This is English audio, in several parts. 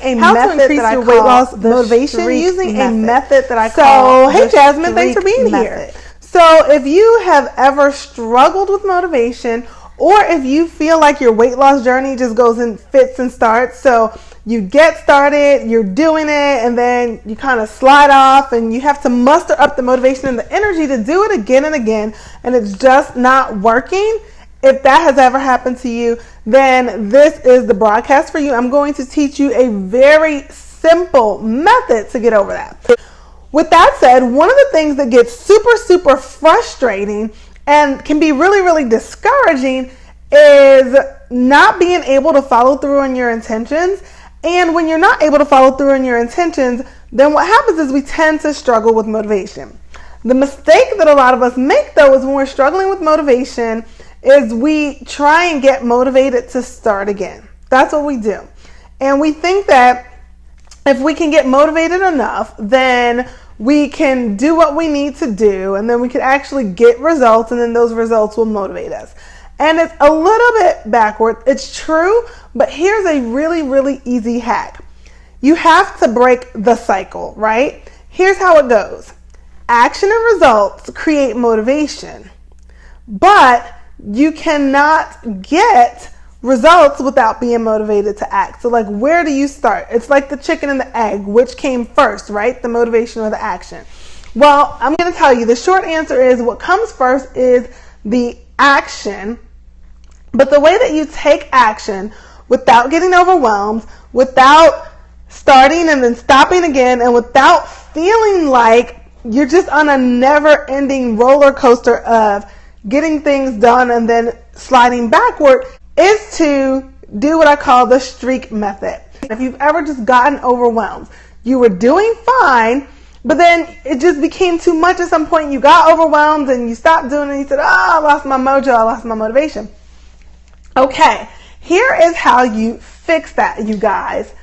a method that I call weight loss motivation using a method that I call. So, hey Jasmine, thanks for being here. So if you have ever struggled with motivation, or if you feel like your weight loss journey just goes in fits and starts, so you get started, you're doing it, and then you kind of slide off and you have to muster up the motivation and the energy to do it again and again, and it's just not working. If that has ever happened to you, then this is the broadcast for you. I'm going to teach you a very simple method to get over that. With that said, one of the things that gets super frustrating and can be really discouraging is not being able to follow through on your intentions. And when you're not able to follow through on your intentions, then what happens is we tend to struggle with motivation. The mistake that a lot of us make, though, is when we're struggling with motivation is we try and get motivated to start again. That's what we do. And we think that if we can get motivated enough, then we can do what we need to do, and then we can actually get results, and then those results will motivate us. And it's a little bit backward. It's true, but here's a really easy hack. You have to break the cycle, right? Here's how it goes. Action and results create motivation, but you cannot get results without being motivated to act. So like, where do you start? It's like the chicken and the egg. Which came first, right? The motivation or the action? Well, I'm going to tell you the short answer is what comes first is the action. But the way that you take action without getting overwhelmed, without starting and then stopping again, and without feeling like you're just on a never-ending roller coaster of getting things done and then sliding backward, is to do what I call the streak method. If you've ever just gotten overwhelmed, you were doing fine, but then it just became too much at some point. You got overwhelmed and you stopped doing it and you said, I lost my mojo, I lost my motivation. Okay, here is how you fix that, you guys.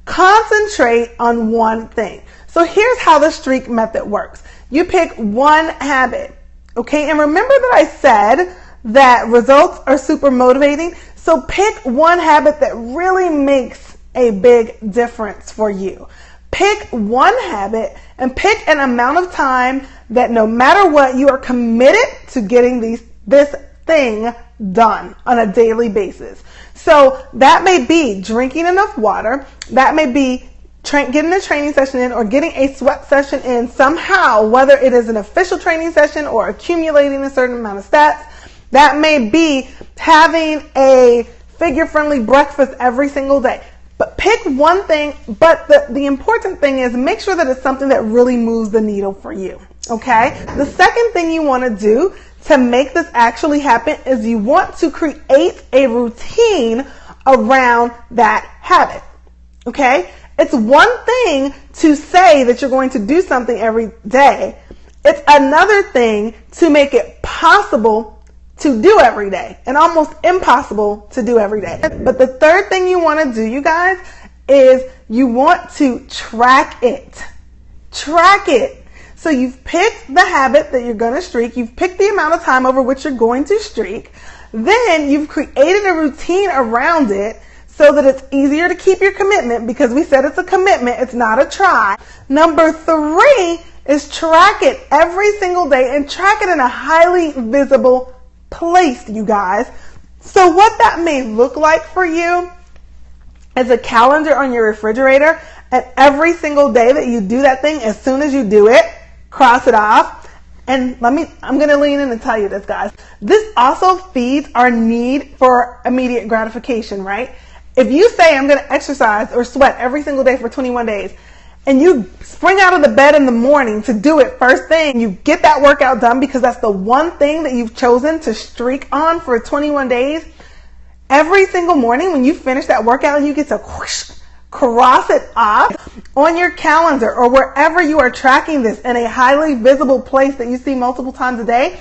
Concentrate on one thing. So here's how the streak method works. You pick one habit, okay? And remember that I said that results are super motivating. So pick one habit that really makes a big difference for you. Pick one habit and pick an amount of time that no matter what, you are committed to getting this thing done on a daily basis. So that may be drinking enough water. That may be getting a training session in, or getting a sweat session in somehow, whether it is an official training session or accumulating a certain amount of stats. That may be having a figure-friendly breakfast every single day. But pick one thing, but the important thing is make sure that it's something that really moves the needle for you, okay? The second thing you want to do to make this actually happen is you want to create a routine around that habit, okay? It's one thing to say that you're going to do something every day. It's another thing to make it possible to do every day, and almost impossible to do every day. But the third thing you want to do, you guys, is you want to track it. Track it. So you've picked the habit that you're going to streak. You've picked the amount of time over which you're going to streak. Then you've created a routine around it so that it's easier to keep your commitment, because we said it's a commitment. It's not a try. Number 3 is track it every single day, and track it in a highly visible place, you guys. So what that may look like for you is a calendar on your refrigerator, and every single day that you do that thing, as soon as you do it, cross it off. And I'm going to lean in and tell you this, guys. This also feeds our need for immediate gratification, right? If you say I'm going to exercise or sweat every single day for 21 days, and you spring out of the bed in the morning to do it first thing, you get that workout done because that's the one thing that you've chosen to streak on for 21 days. Every single morning when you finish that workout, you get to cross it off on your calendar or wherever you are tracking this in a highly visible place that you see multiple times a day.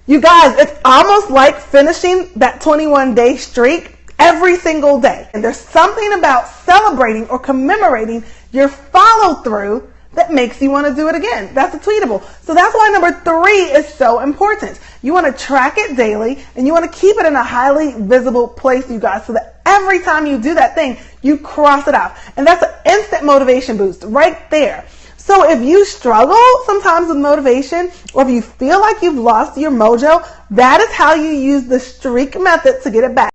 You guys, it's almost like finishing that 21-day streak every single day. And there's something about celebrating or commemorating your follow-through that makes you want to do it again. That's a tweetable. So that's why number 3 is so important. You want to track it daily, and you want to keep it in a highly visible place, you guys, so that every time you do that thing, you cross it off. And that's an instant motivation boost right there. So if you struggle sometimes with motivation, or if you feel like you've lost your mojo, that is how you use the streak method to get it back.